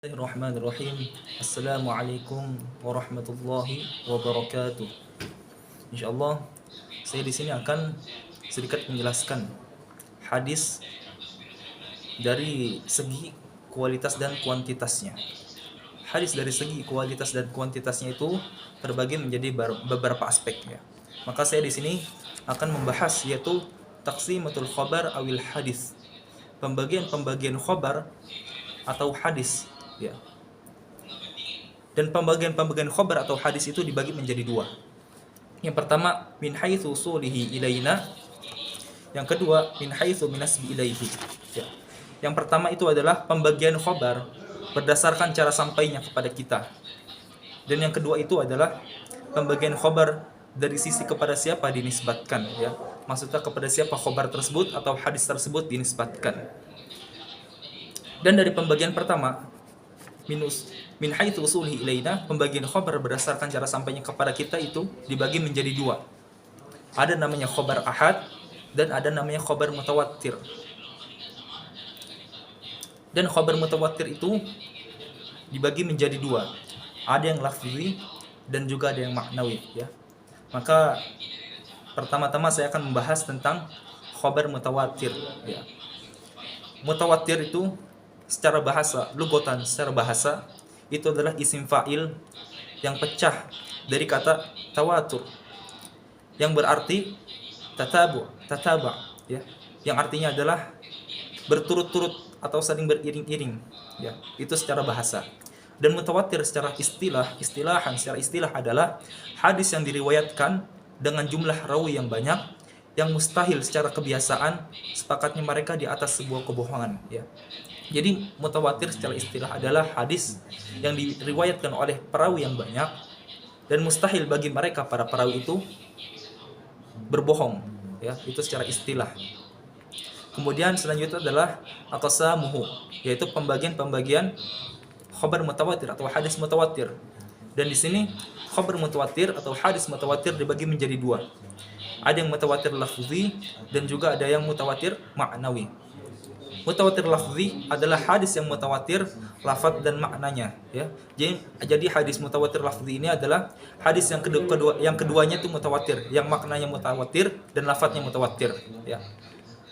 Bismillahirrahmanirrahim. Assalamualaikum warahmatullahi wabarakatuh. Insyaallah saya di sini akan sedikit menjelaskan hadis dari segi kualitas dan kuantitasnya. Hadis dari segi kualitas dan kuantitasnya itu terbagi menjadi beberapa aspek ya. Maka saya di sini akan membahas yaitu taqsimatul khabar awil hadis. Pembagian khabar atau hadis ya. Dan pembagian khabar atau hadis itu dibagi menjadi dua. Yang pertama min haitsu usulihi ilaina, yang kedua min haitsu minasbi ilaihi ya. Yang pertama itu adalah pembagian khabar berdasarkan cara sampainya kepada kita. Dan yang kedua itu adalah pembagian khabar dari sisi kepada siapa dinisbatkan ya. Maksudnya kepada siapa khabar tersebut atau hadis tersebut dinisbatkan. Dan dari pembagian pertama min haitsu usulihi ilaina, pembagian khabar berdasarkan cara sampainya kepada kita itu dibagi menjadi dua. Ada namanya khabar ahad dan ada namanya khabar mutawatir. Dan khabar mutawatir itu dibagi menjadi dua. Ada yang lafzi dan juga ada yang maknawi ya. Maka pertama-tama saya akan membahas tentang khabar mutawatir ya. Mutawatir itu secara bahasa, lugatan secara bahasa itu adalah isim fa'il yang pecah dari kata tawatur yang berarti tataba ya, yang artinya adalah berturut-turut atau saling beriring-iring ya, itu secara bahasa. Dan mutawatir secara istilah adalah hadis yang diriwayatkan dengan jumlah rawi yang banyak, yang mustahil secara kebiasaan sepakatnya mereka di atas sebuah kebohongan ya. Jadi mutawatir secara istilah adalah hadis yang diriwayatkan oleh perawi yang banyak dan mustahil bagi mereka para perawi itu berbohong ya, itu secara istilah. Kemudian selanjutnya adalah aqsamuhu, yaitu pembagian khabar mutawatir atau hadis mutawatir. Dan di sini khabar mutawatir atau hadis mutawatir dibagi menjadi dua. Ada yang mutawatir lafzi dan juga ada yang mutawatir maknawi. Mutawatir lafzi adalah hadis yang mutawatir lafaz dan maknanya ya. Jadi hadis mutawatir lafzi ini adalah hadis yang keduanya itu mutawatir, yang maknanya mutawatir dan lafaznya mutawatir ya.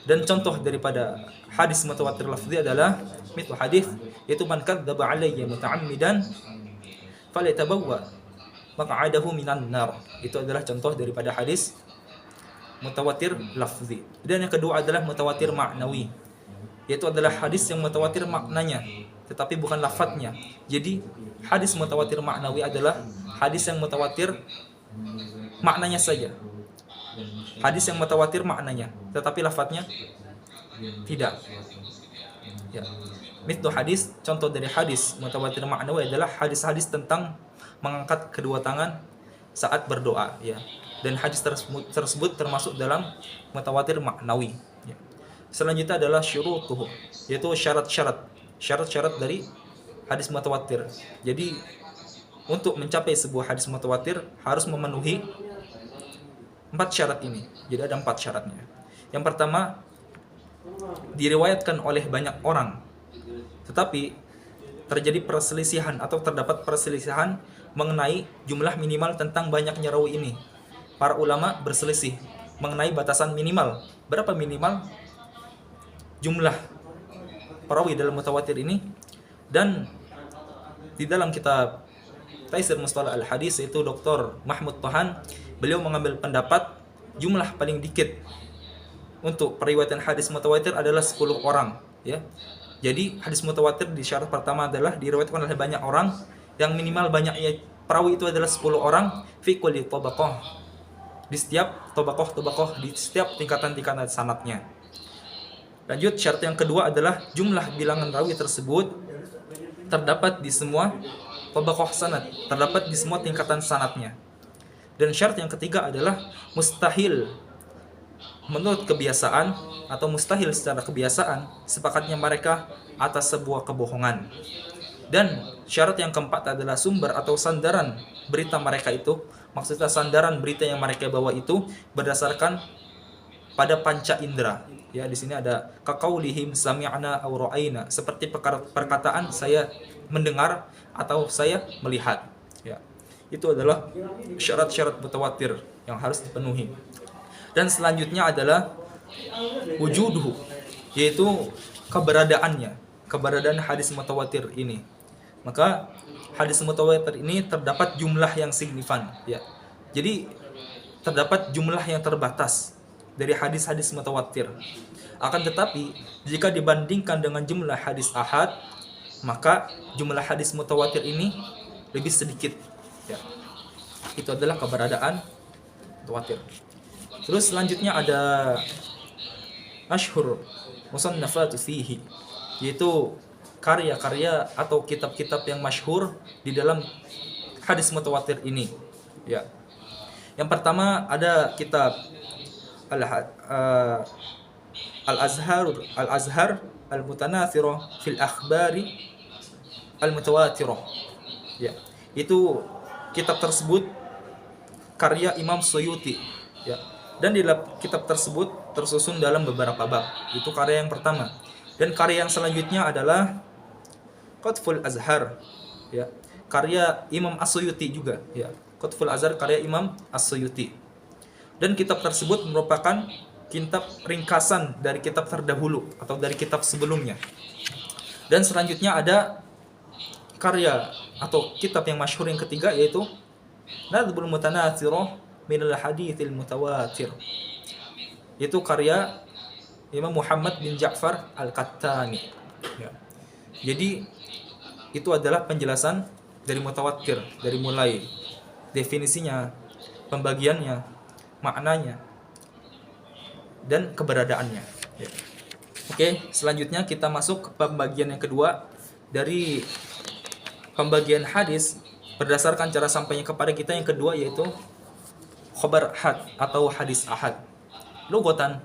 Dan contoh daripada hadis mutawatir lafzi adalah mithlu hadis yaitu man kadzdzaba alayya muta'ammidan falyatabawwa maq'adahu minan nar. Itu adalah contoh daripada hadis mutawatir lafzi. Dan yang kedua adalah mutawatir maknawi, yaitu adalah hadis yang mutawatir maknanya tetapi bukan lafadznya. Jadi hadis mutawatir maknawi adalah hadis yang mutawatir maknanya saja. Hadis yang mutawatir maknanya tetapi lafadznya tidak. Ya. Mithlu hadis, contoh dari hadis mutawatir maknawi adalah hadis-hadis tentang mengangkat kedua tangan saat berdoa ya. Dan hadis tersebut termasuk dalam mutawatir maknawi ya. Selanjutnya adalah syurutuhu, yaitu syarat-syarat dari hadis mutawatir. Jadi untuk mencapai sebuah hadis mutawatir harus memenuhi 4 syarat ini. Jadi ada 4 syaratnya. Yang pertama, diriwayatkan oleh banyak orang, tetapi terjadi perselisihan atau terdapat perselisihan mengenai jumlah minimal tentang banyaknya rawi ini. Para ulama berselisih mengenai batasan minimal. Berapa minimal jumlah perawi dalam mutawatir ini? Dan di dalam kitab Taisir Mustalah Al-Hadis, yaitu Dr. Mahmud Tahan, beliau mengambil pendapat jumlah paling dikit untuk periwayatan hadis mutawatir adalah 10 orang ya. Jadi hadis mutawatir di syarat pertama adalah diriwayatkan oleh banyak orang, yang minimal banyaknya perawi itu adalah 10 orang fi kulli tabaqah, di setiap tabaqah di setiap tingkatan-tingkatan sanadnya. Lanjut, syarat yang kedua adalah jumlah bilangan rawi tersebut terdapat di semua tabaqah sanad, terdapat di semua tingkatan sanadnya. Dan syarat yang ketiga adalah mustahil menurut kebiasaan atau mustahil secara kebiasaan sepakatnya mereka atas sebuah kebohongan. Dan syarat yang keempat adalah sumber atau sandaran berita mereka itu, maksudnya sandaran berita yang mereka bawa itu berdasarkan pada panca indera. Ya, di sini ada kaqaulihim sami'na aw ra'ayna, seperti perkataan saya mendengar atau saya melihat. Ya. Itu adalah syarat-syarat mutawatir yang harus dipenuhi. Dan selanjutnya adalah wujuduhu, yaitu keberadaan hadis mutawatir ini. Maka hadis mutawatir ini terdapat jumlah yang signifan, ya. Jadi terdapat jumlah yang terbatas dari hadis-hadis mutawatir. Akan tetapi jika dibandingkan dengan jumlah hadis ahad, maka jumlah hadis mutawatir ini lebih sedikit, ya. Itu adalah keberadaan mutawatir. Terus selanjutnya ada ashhur musannafatu fihi, yaitu karya-karya atau kitab-kitab yang masyhur di dalam hadis mutawatir ini, ya. Yang pertama ada kitab Al-Azhar Al-Mutanathirah fil Akhbari Al-Mutawatirah, ya. Itu kitab tersebut karya Imam Suyuti, ya. Dan di dalam kitab tersebut tersusun dalam beberapa bab. Itu karya yang pertama. Dan karya yang selanjutnya adalah Qutful Azhar, ya. Karya Imam As-Suyuti juga, ya. Qutful Azhar karya Imam As-Suyuti. Dan kitab tersebut merupakan kitab ringkasan dari kitab terdahulu atau dari kitab sebelumnya. Dan selanjutnya ada karya atau kitab yang masyhur yang ketiga, yaitu Nadhbul Mutanathirah minal hadithil mutawatir. Itu karya Imam Muhammad bin Ja'far Al-Qattani, ya. Jadi itu adalah penjelasan dari mutawatir, dari mulai definisinya, pembagiannya, maknanya, dan keberadaannya, ya. Oke, selanjutnya kita masuk ke pembagian yang kedua dari pembagian hadis berdasarkan cara sampainya kepada kita. Yang kedua yaitu khabar ahad atau hadis ahad. Lugatan,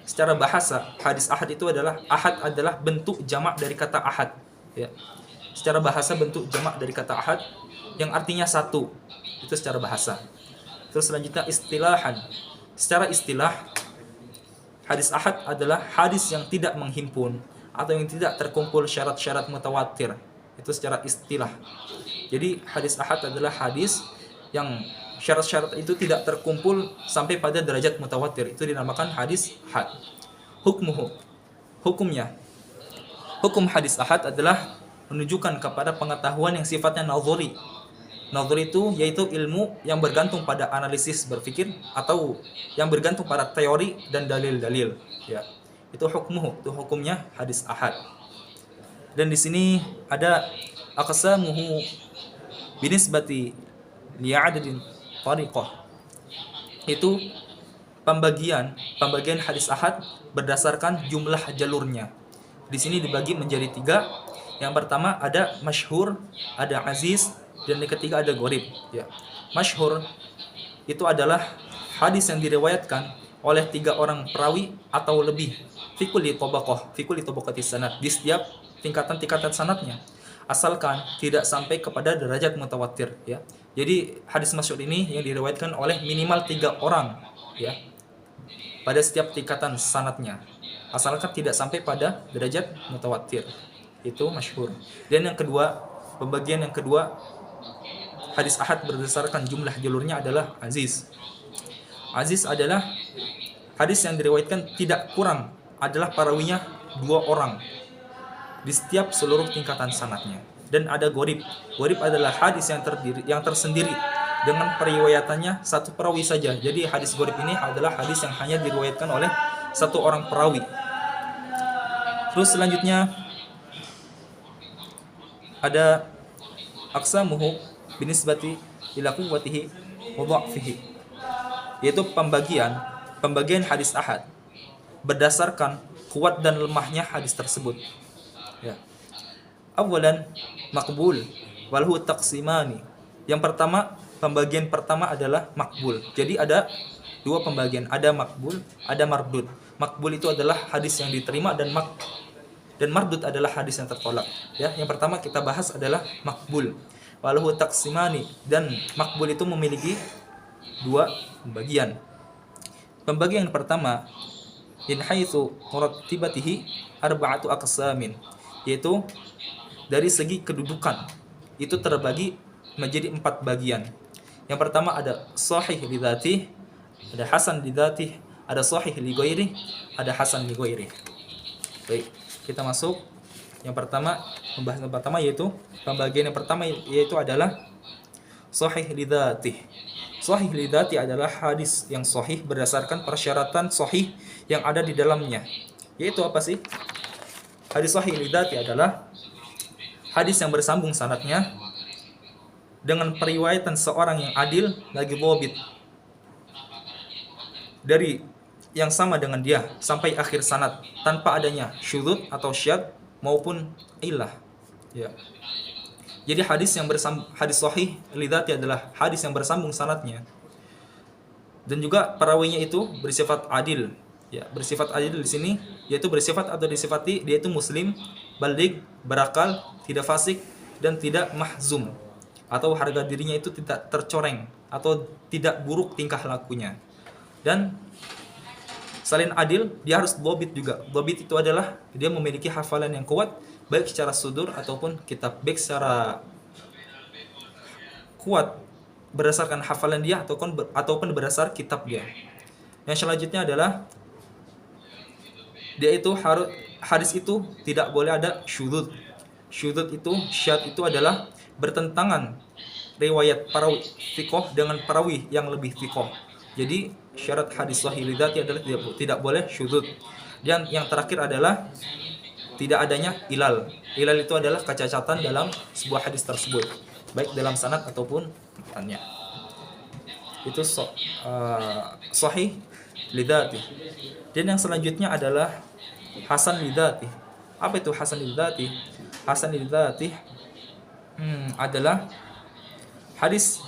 secara bahasa, hadis ahad itu adalah bentuk jamak dari kata ahad, ya. Secara bahasa bentuk jamak dari kata ahad yang artinya satu. Itu secara bahasa. Terus selanjutnya istilahan. Secara istilah, hadis ahad adalah hadis yang tidak menghimpun atau yang tidak terkumpul syarat-syarat mutawatir. Itu secara istilah. Jadi hadis ahad adalah hadis yang syarat-syarat itu tidak terkumpul sampai pada derajat mutawatir. Itu dinamakan hadis ahad. Hukmuhu, hukumnya. Hukum hadis ahad adalah menunjukkan kepada pengetahuan yang sifatnya nadhuri. Nadhuri itu yaitu ilmu yang bergantung pada analisis berpikir atau yang bergantung pada teori dan dalil-dalil, ya. Itu hukmuhu, itu hukumnya hadis ahad. Dan di sini ada aqsamuhu binisbati li'adadin tariqah. Itu pembagian hadis ahad berdasarkan jumlah jalurnya. Di sini dibagi menjadi 3. Yang pertama ada masyhur, ada aziz, dan yang ketiga ada gharib, ya. Masyhur itu adalah hadis yang diriwayatkan oleh 3 orang perawi atau lebih, fi kulli tabaqatis sanad, di setiap tingkatan sanadnya, asalkan tidak sampai kepada derajat mutawatir, ya. Jadi hadis masyhur ini yang diriwayatkan oleh minimal 3 orang, ya, pada setiap tingkatan sanadnya, asalkan tidak sampai pada derajat mutawatir. Itu masyhur. Dan yang kedua, pembagian yang kedua hadis ahad berdasarkan jumlah jalurnya adalah aziz. Aziz adalah hadis yang diriwayatkan tidak kurang adalah perawinya 2 orang di setiap seluruh tingkatan sanadnya. Dan ada gharib. Gharib adalah hadis yang tersendiri dengan periwayatannya 1 perawi saja. Jadi hadis gharib ini adalah hadis yang hanya diriwayatkan oleh 1 orang perawi. Terus selanjutnya ada aqsamuhu binisbati ila quwwatihi wa dha'fihi, yaitu pembagian hadis ahad berdasarkan kuat dan lemahnya hadis tersebut, ya. Awalan maqbul walahu taqsimani. Yang pertama, pembagian pertama adalah makbul. Jadi ada 2 pembagian, ada makbul, ada mardud. Makbul itu adalah hadis yang diterima dan mardud adalah hadis yang tertolak, ya. Yang pertama kita bahas adalah makbul. Walahu taqsimani, dan makbul itu memiliki 2 pembagian. Pembagian yang pertama min haitsu murattibatihi arba'atu aqsamin, yaitu dari segi kedudukan itu terbagi menjadi 4 bagian. Yang pertama ada sahih li dzatih, ada hasan li dzatih, ada sahih li ghairi, ada hasan li ghairi. Baik, kita masuk yang pertama, pembahasan pertama yaitu pembagian yang pertama yaitu adalah sahih li dzatih. Sahih li dzatih adalah hadis yang sahih berdasarkan persyaratan sahih yang ada di dalamnya. Yaitu apa sih? Hadis sahih li dzatih adalah hadis yang bersambung sanadnya dengan periwayatan seorang yang adil lagi dhabit dari yang sama dengan dia sampai akhir sanad tanpa adanya syudzud atau syadz maupun illah. Ya. Jadi hadis sahih li dzati adalah hadis yang bersambung sanadnya dan juga perawinya itu bersifat adil. Ya, bersifat adil di sini yaitu bersifat atau disifati dia itu muslim, baligh, berakal, tidak fasik dan tidak mahzum, atau harga dirinya itu tidak tercoreng atau tidak buruk tingkah lakunya. Dan selain adil, dia harus dhabit juga. Dhabit itu adalah dia memiliki hafalan yang kuat baik secara sudur ataupun kitab, baik secara kuat berdasarkan hafalan dia ataupun berdasar kitab dia. Yang selanjutnya adalah dia itu harus hadis itu tidak boleh ada syudzud. Syudzud itu, syadz itu adalah bertentangan riwayat perawi thiqah dengan perawi yang lebih thiqah. Jadi syarat hadis sahih li dzati adalah tidak boleh syudzud. Dan yang terakhir adalah tidak adanya ilal. Ilal itu adalah kecacatan dalam sebuah hadis tersebut, baik dalam sanad ataupun matanya. Itu sahih li dzati. Dan yang selanjutnya adalah hasan li dzati. Apa itu hasan li dzati? Hasan li dzati adalah hadis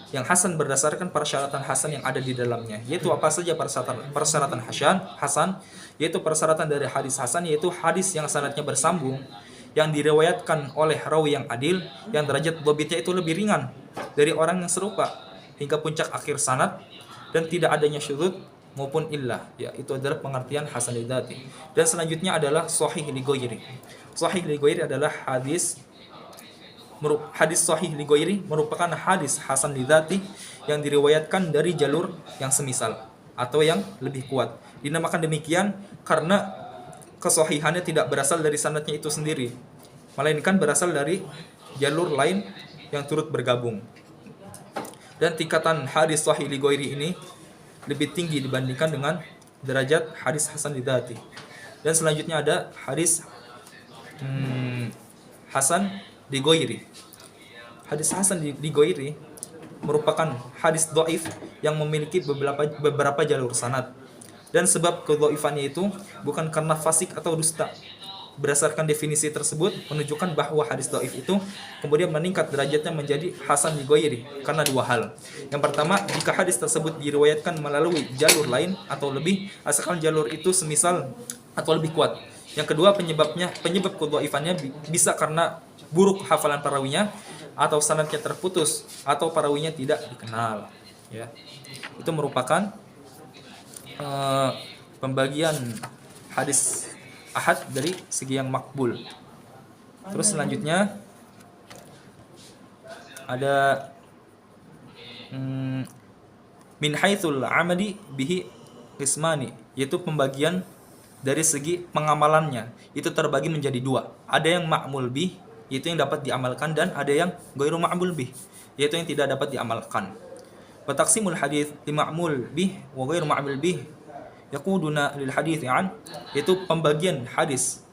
yang hasan berdasarkan persyaratan hasan yang ada di dalamnya. Yaitu apa saja persyaratan hasan? Yaitu persyaratan dari hadis hasan, yaitu hadis yang sanadnya bersambung, yang diriwayatkan oleh rawi yang adil, yang derajat dhabitnya itu lebih ringan dari orang yang serupa hingga puncak akhir sanad, dan tidak adanya syudzud maupun illah. Ya, itu adalah pengertian hasan li dzati. Dan selanjutnya adalah sahih li ghairi. Sahih li ghairi adalah hadis sahih li ghairi merupakan hadis hasan li dzati yang diriwayatkan dari jalur yang semisal atau yang lebih kuat. Dinamakan demikian karena kesahihannya tidak berasal dari sanadnya itu sendiri, melainkan berasal dari jalur lain yang turut bergabung. Dan tingkatan hadis sahih li ghairi ini lebih tinggi dibandingkan dengan derajat hadis hasan li dzati. Dan selanjutnya ada hadis hasan li ghairi. Hadis hasan li ghairi merupakan hadis dhaif yang memiliki beberapa jalur sanad. Dan sebab kedhaifannya itu bukan karena fasik atau dusta. Berdasarkan definisi tersebut menunjukkan bahwa hadis dhaif itu kemudian meningkat derajatnya menjadi hasan li ghairi karena dua hal. Yang pertama, jika hadis tersebut diriwayatkan melalui jalur lain atau lebih, asalkan jalur itu semisal atau lebih kuat. Yang kedua, penyebab kedhaifannya bisa karena buruk hafalan perawinya, atau sanadnya terputus, atau perawinya tidak dikenal. Ya, itu merupakan pembagian hadis ahad dari segi yang makbul. Terus selanjutnya ada min haitsul amali bihi qismani, yaitu pembagian dari segi pengamalannya itu terbagi menjadi dua. Ada yang ma'mul bih, yaitu yang dapat diamalkan, dan ada yang ghairu ma'mul bih, yaitu yang tidak dapat diamalkan. Wa taqsimul hadits li ma'mul bih wa ghairu ma'mul bih yaquduna lil hadits an, yaitu pembagian hadis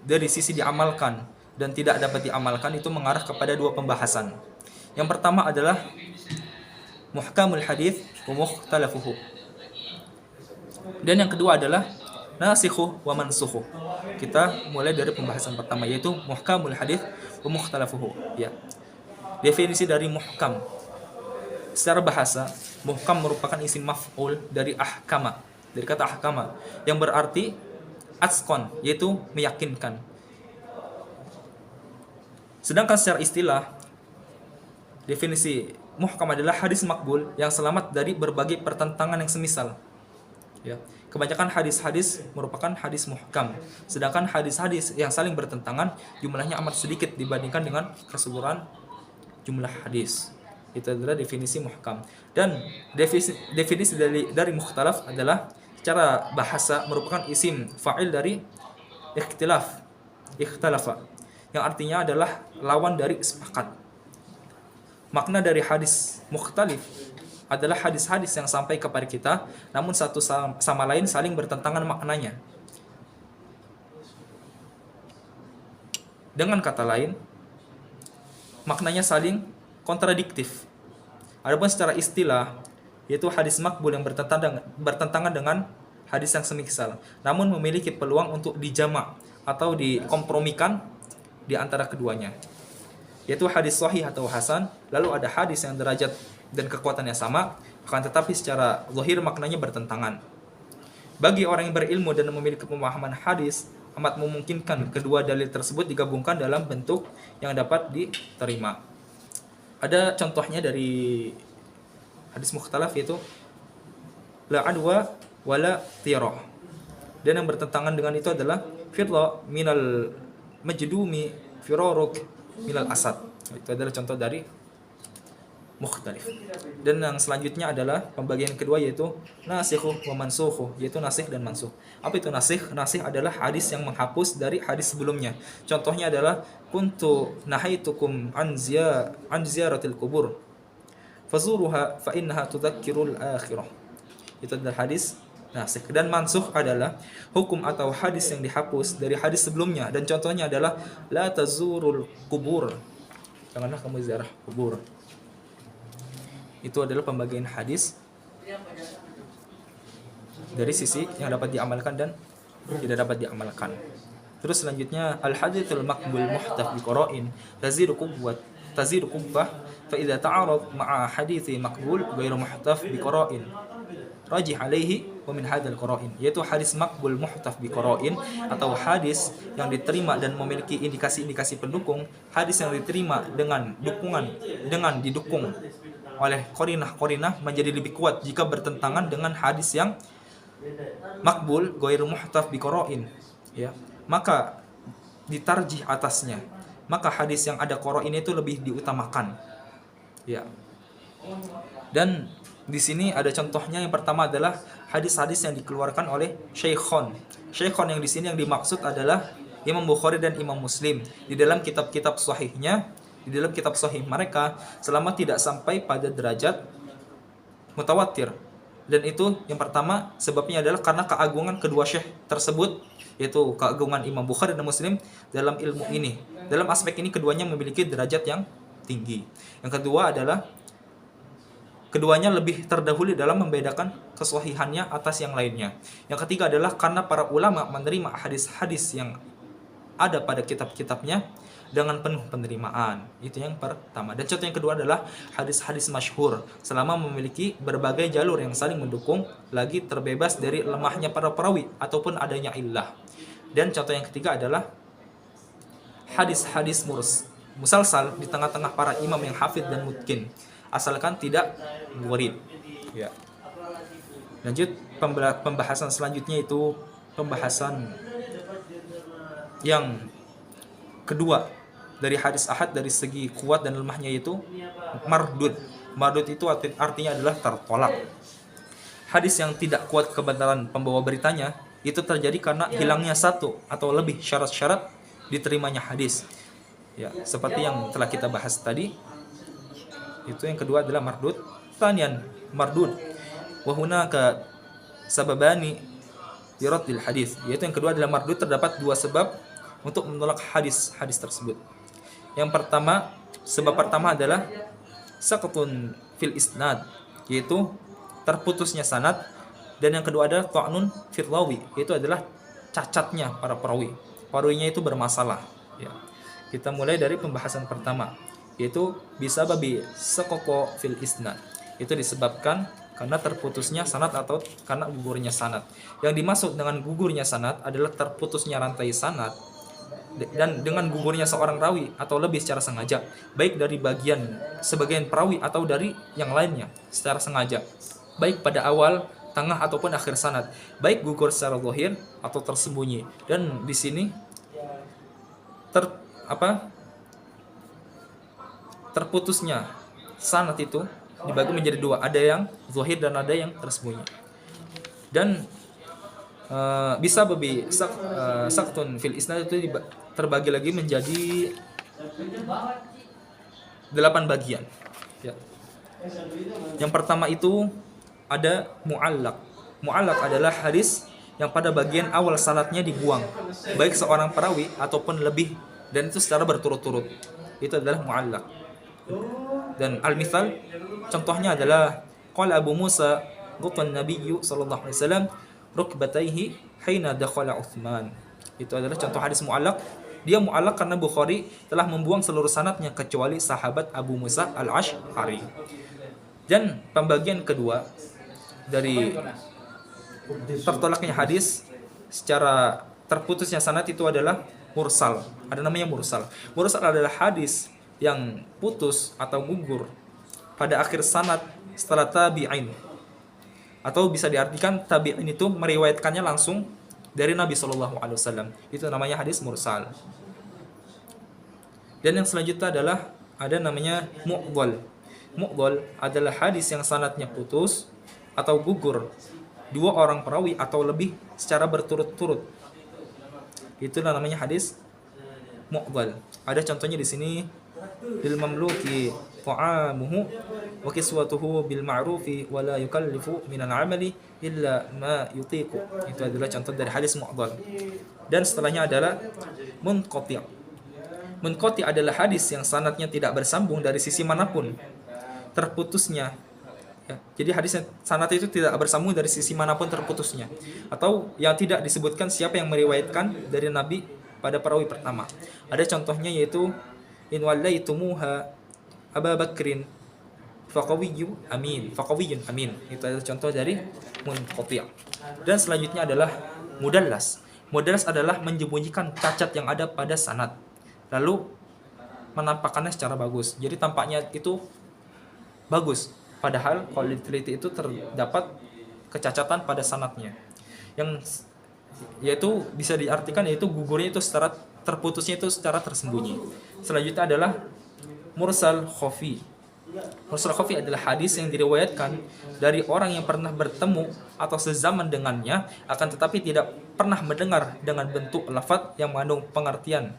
dari sisi diamalkan dan tidak dapat diamalkan itu mengarah kepada dua pembahasan. Yang pertama adalah muhkamul hadits wa mukhtalafuhu. Dan yang kedua adalah nasikhu wa mansukhu. Kita mulai dari pembahasan pertama, yaitu muhkamul hadits wa mukhtalafuhu. Ya. Definisi dari muhkam. Secara bahasa, muhkam merupakan isim maf'ul dari ahkama, dari kata ahkama, yang berarti atqan, yaitu meyakinkan. Sedangkan secara istilah, definisi muhkam adalah hadis makbul yang selamat dari berbagai pertentangan yang semisal. Ya. Kebanyakan hadis-hadis merupakan hadis muhkam, sedangkan hadis-hadis yang saling bertentangan jumlahnya amat sedikit dibandingkan dengan keseluruhan jumlah hadis. Itu adalah definisi muhkam. Dan definisi dari mukhtalaf adalah secara bahasa merupakan isim fa'il dari ikhtilaf, ikhtalafa, yang artinya adalah lawan dari sepakat. Makna dari hadis mukhtalif adalah hadis-hadis yang sampai kepada kita namun satu sama lain saling bertentangan maknanya. Dengan kata lain, maknanya saling kontradiktif. Adapun secara istilah, yaitu hadis makbul yang bertentangan dengan hadis yang semisal, namun memiliki peluang untuk dijamak atau dikompromikan di antara keduanya. Yaitu hadis sahih atau hasan, lalu ada hadis yang derajat dan kekuatannya sama, akan tetapi secara zahir maknanya bertentangan. Bagi orang yang berilmu dan memiliki pemahaman hadis, amat memungkinkan kedua dalil tersebut digabungkan dalam bentuk yang dapat diterima. Ada contohnya dari hadis mukhtalaf, yaitu la adwa wala tirah. Dan yang bertentangan dengan itu adalah firra minal majdumi firaruk minal asad. Itu adalah contoh dari mukhtalif. Dan yang selanjutnya adalah pembagian kedua, yaitu nasikh wa mansukh, yaitu nasikh dan mansukh. Apa itu nasikh? Nasikh adalah hadis yang menghapus dari hadis sebelumnya. Contohnya adalah kuntu nahaitukum an ziyaratil kubur fazuruha fa innaha tudzakkirul akhirah. Itu adalah hadis nasikh. Dan mansukh adalah hukum atau hadis yang dihapus dari hadis sebelumnya, dan contohnya adalah la tazurul kubur, janganlah kamu ziarah kubur. Itu adalah pembagian hadis dari sisi yang dapat diamalkan dan tidak dapat diamalkan. Terus selanjutnya al-hadithul maqbul muhtaf bi qara'in tazidu quwwah fa idza ta'arad ma'a hadithi maqbul ghairu muhtaf bi qara'in rajih alaihi wa min hadzal qara'in, yaitu hadis maqbul muhtaf bi qara'in atau hadis yang diterima dan memiliki indikasi-indikasi pendukung, hadis yang diterima dengan didukung oleh qarinah menjadi lebih kuat jika bertentangan dengan hadis yang makbul ghairu muhtaf bi qara'in, ya, maka ditarjih atasnya, maka hadis yang ada qara'in itu lebih diutamakan, ya. Dan di sini ada contohnya. Yang pertama adalah hadis-hadis yang dikeluarkan oleh Shaykhon yang di sini yang dimaksud adalah Imam Bukhari dan Imam Muslim di dalam kitab-kitab sahihnya, di dalam kitab sahih mereka, selama tidak sampai pada derajat mutawatir. Dan itu yang pertama sebabnya adalah karena keagungan kedua syekh tersebut, yaitu keagungan Imam Bukhari dan Muslim dalam ilmu ini. Dalam aspek ini keduanya memiliki derajat yang tinggi. Yang kedua adalah keduanya lebih terdahulu dalam membedakan kesahihannya atas yang lainnya. Yang ketiga adalah karena para ulama menerima hadis-hadis yang ada pada kitab-kitabnya dengan penuh penerimaan. Itu yang pertama. Dan contoh yang kedua adalah hadis-hadis masyhur selama memiliki berbagai jalur yang saling mendukung, lagi terbebas dari lemahnya para perawi ataupun adanya illah. Dan contoh yang ketiga adalah hadis-hadis musalsal di tengah-tengah para imam yang hafidh dan mutqin, asalkan tidak gharib, ya. Lanjut pembahasan selanjutnya, itu pembahasan yang kedua dari hadis ahad dari segi kuat dan lemahnya, yaitu mardud. Mardud itu artinya adalah tertolak. Hadis yang tidak kuat kebenaran pembawa beritanya itu terjadi karena hilangnya satu atau lebih syarat-syarat diterimanya hadis. Ya, seperti yang telah kita bahas tadi. Itu yang kedua adalah mardud. Tanian mardud wa hunaka sababani liraddil hadis. Yaitu yang kedua adalah mardud, terdapat dua sebab untuk menolak hadis tersebut. Yang pertama, sebab pertama adalah saqtun fil isnad, yaitu terputusnya sanad, dan yang kedua adalah ta'nun fil rawi, yaitu adalah cacatnya para perawi. Perawinya itu bermasalah, ya. Kita mulai dari pembahasan pertama, yaitu bisa babi saqata fil isnad. Itu disebabkan karena terputusnya sanad atau karena gugurnya sanad. Yang dimaksud dengan gugurnya sanad adalah terputusnya rantai sanad dan dengan gugurnya seorang rawi atau lebih secara sengaja, baik dari sebagian perawi atau dari yang lainnya secara sengaja, baik pada awal tengah ataupun akhir sanad, baik gugur secara zahir atau tersembunyi. Dan di sini ter apa terputusnya sanad itu dibagi menjadi dua, ada yang zahir dan ada yang tersembunyi. Dan bisa babi saktun fil isnad itu terbagi lagi menjadi 8 bagian ya. Yang pertama itu ada mu'allaq. Mu'allaq adalah hadis yang pada bagian awal sanadnya dibuang, baik seorang perawi ataupun lebih, dan itu secara berturut-turut. Itu adalah mu'allaq. Dan al-mithal contohnya adalah qala Abu Musa ghatan Nabiyyu sallallahu alaihi wasallam rukbataihi hina dakhala Utsman. Itu adalah contoh hadis mu'allaq. Dia mu'allaq karena Bukhari telah membuang seluruh sanadnya kecuali sahabat Abu Musa al-Asy'ari. Dan pembagian kedua dari tertolaknya hadis secara terputusnya sanad itu adalah mursal. Ada namanya mursal. Mursal adalah hadis yang putus atau gugur pada akhir sanad setelah tabi'in. Atau bisa diartikan tabi'in itu meriwayatkannya langsung dari Nabi SAW. Itu namanya hadis mursal. Dan yang selanjutnya adalah ada namanya mu'dhal. Mu'dhal adalah hadis yang sanadnya putus atau gugur dua orang perawi atau lebih secara berturut-turut. Itulah namanya hadis mu'dhal. Ada contohnya di sini, lil mamluki ta'amuhu wa kiswatuhu bil ma'rufi wa la yukallifu minal amali illa ma yutiqu. Itu adalah contoh dari hadis mu'dhal. Dan setelahnya adalah munqati'. Munqati' adalah hadis yang sanadnya tidak bersambung dari sisi manapun, terputusnya ya. Jadi hadis sanad itu tidak bersambung dari sisi manapun terputusnya, atau yang tidak disebutkan siapa yang meriwayatkan dari Nabi pada perawi pertama. Ada contohnya yaitu in wallaitumuha Abu Bakrin faqawiyyun amin. Itu adalah contoh dari munqati'. Dan selanjutnya adalah mudallas. Mudallas adalah menyembunyikan cacat yang ada pada sanad, lalu menampakkannya secara bagus. Jadi tampaknya itu bagus, padahal kalau diteliti itu terdapat kecacatan pada sanadnya, yang yaitu bisa diartikan yaitu gugurnya itu secara terputusnya itu secara tersembunyi. Selanjutnya adalah mursal khafi. Mursal khafi adalah hadis yang diriwayatkan dari orang yang pernah bertemu atau sezaman dengannya, akan tetapi tidak pernah mendengar dengan bentuk lafaz yang mengandung pengertian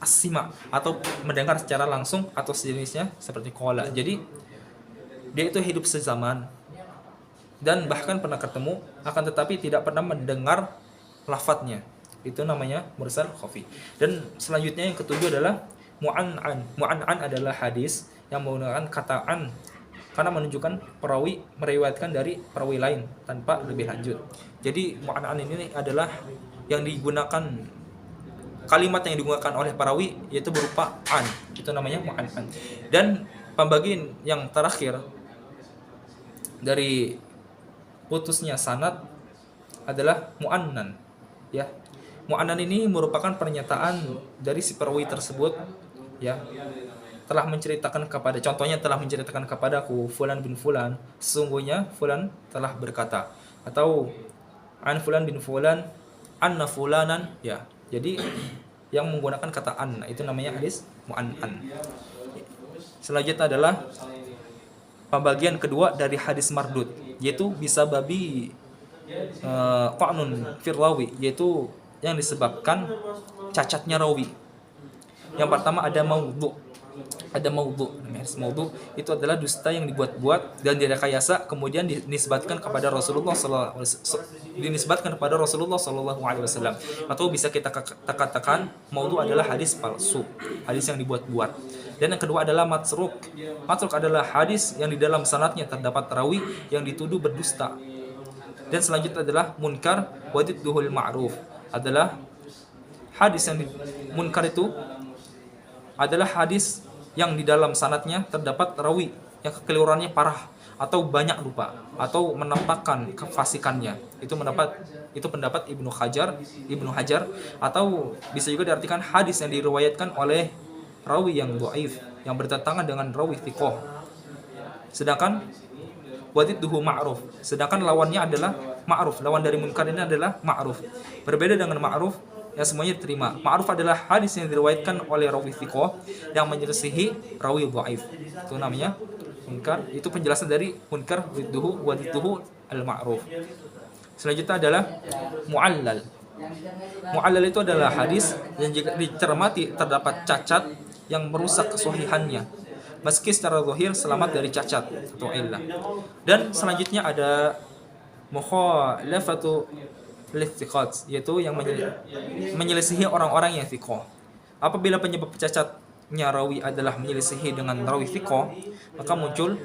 as-sima atau mendengar secara langsung atau sejenisnya seperti qala. Jadi dia itu hidup sezaman dan bahkan pernah ketemu, akan tetapi tidak pernah mendengar lafadznya. Itu namanya mursal khafi. Dan selanjutnya yang ketujuh adalah mu'an'an. Mu'an'an adalah hadis yang menggunakan kata an karena menunjukkan perawi meriwayatkan dari perawi lain tanpa lebih lanjut. Jadi mu'an'an ini adalah yang digunakan, kalimat yang digunakan oleh perawi yaitu berupa an. Itu namanya mu'an'an. Dan pembagian yang terakhir dari putusnya sanad adalah mu'annan ya. Mu'annan ini merupakan pernyataan dari si perawi tersebut ya, telah menceritakan kepada, contohnya telah menceritakan kepadaku fulan bin fulan, sesungguhnya fulan telah berkata, atau an fulan bin fulan anna fulanan ya. Jadi yang menggunakan kata an itu namanya hadis mu'annan. Selanjutnya adalah pembagian kedua dari hadis mardud, yaitu bisa babi qa'nun fir rawi, yaitu yang disebabkan cacatnya rawi. Yang pertama ada maudhu. Hadis maudhu itu adalah dusta yang dibuat-buat dan direkayasa kemudian dinisbatkan kepada Rasulullah sallallahu alaihi wasallam. Atau bisa kita katakan maudhu adalah hadis palsu, hadis yang dibuat-buat. Dan yang kedua adalah matruk. Matruk adalah hadis yang di dalam sanadnya terdapat rawi yang dituduh berdusta. Dan selanjutnya adalah munkar wadidduhul ma'ruf. Adalah hadis yang munkar itu adalah hadis yang di dalam sanadnya terdapat rawi yang kekeliruannya parah atau banyak lupa atau menampakkan kefasikannya. Itu pendapat Ibnu Hajar, atau bisa juga diartikan hadis yang diriwayatkan oleh rawi yang dhaif yang bertentangan dengan rawi thiqah. Sedangkan wadidduhu ma'ruf. Sedangkan lawannya adalah ma'ruf. Lawan dari munkar ini adalah ma'ruf. Berbeda dengan ma'ruf yang semuanya diterima. Ma'ruf adalah hadis yang diriwayatkan oleh rawi thiqah yang menyelisihi rawi dhaif. Itu namanya munkar. Itu penjelasan dari munkar wadidduhu al-ma'ruf. Selanjutnya adalah mu'allal. Mu'allal itu adalah hadis yang jika dicermati terdapat cacat yang merusak kesahihannya, meski secara zahir selamat dari cacat atau illah. Dan selanjutnya ada mukhalafatu lithiqat, yaitu yang menyelisihi orang-orang yang thiqah. Apabila penyebab cacatnya rawi adalah menyelisihi dengan rawi thiqah, maka muncul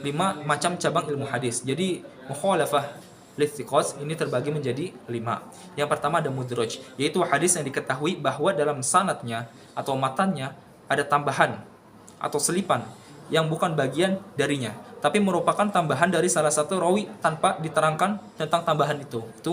5 macam cabang ilmu hadis. Jadi mukhalafah lithiqat ini terbagi menjadi 5. Yang pertama ada mudraj, yaitu hadis yang diketahui bahwa dalam sanadnya atau matannya ada tambahan atau selipan yang bukan bagian darinya, tapi merupakan tambahan dari salah satu rawi tanpa diterangkan tentang tambahan itu. Itu